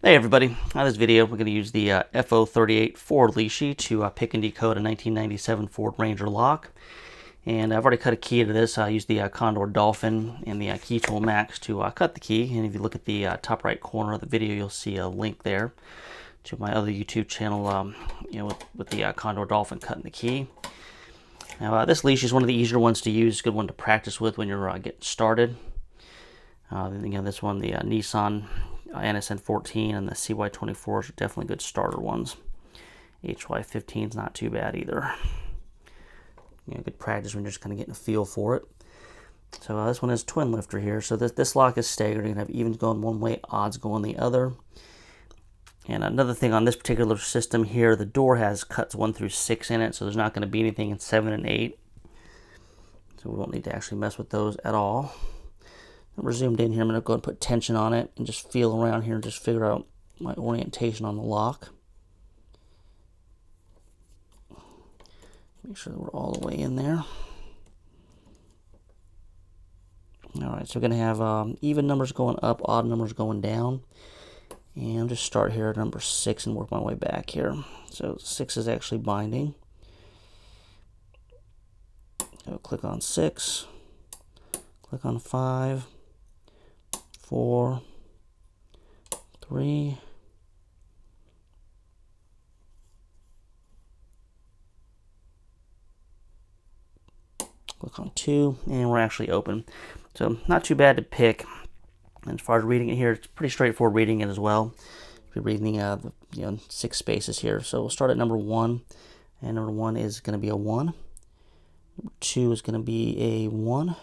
Hey everybody, in this video we're going to use the FO38 Ford Lishi to pick and decode a 1997 Ford Ranger lock. And I've already cut a key into this. I used the Condor Dolphin and the Key Tool Max to cut the key. And if you look at the top right corner of the video, you'll see a link there to my other YouTube channel with the Condor Dolphin cutting the key. Now this Lishi is one of the easier ones to use, good one to practice with when you're getting started. This one, the Nissan NSN14 and the CY24s are definitely good starter ones. HY15 is not too bad either. Good practice when you're just kind of getting a feel for it. So this one is twin lifter here. So this lock is staggered. You can have evens going one way, odds going the other. And another thing on this particular system here, the door has cuts 1 through 6 in it, so there's not going to be anything in 7 and 8. So we won't need to actually mess with those at all. We're zoomed in here. I'm going to go and put tension on it and just feel around here and just figure out my orientation on the lock. Make sure that we're all the way in there. Alright, so we're going to have even numbers going up, odd numbers going down. And just start here at number 6 and work my way back here. So 6 is actually binding. So click on 6, click on 5, 4, 3, click on 2, and we're actually open. So not too bad to pick. And as far as reading it here, it's pretty straightforward reading it as well. You're reading the 6 spaces here. So we'll start at number 1, and number 1 is going to be a 1. Number 2 is going to be a 1. Number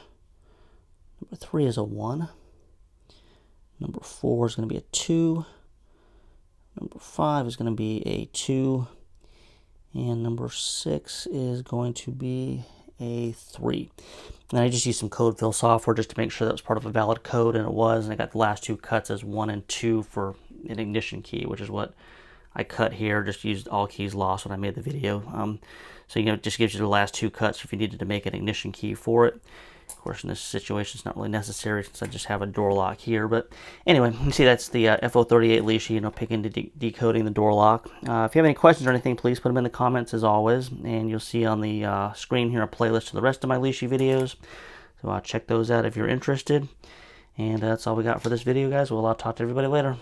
3 is a 1. Number 4 is going to be a 2. Number 5 is going to be a 2. And number 6 is going to be a 3. And I just used some code fill software just to make sure that was part of a valid code, and it was. And I got the last 2 cuts as 1 and 2 for an ignition key, which is what I cut here. Just used all keys lost when I made the video. So it just gives you the last 2 cuts if you needed to make an ignition key for it. Of course, in this situation, it's not really necessary since I just have a door lock here. But anyway, you can see that's the FO38 Lishi, picking to decoding the door lock. If you have any questions or anything, please put them in the comments as always. And you'll see on the screen here a playlist to the rest of my Lishi videos. So check those out if you're interested. And that's all we got for this video, guys. We'll talk to everybody later.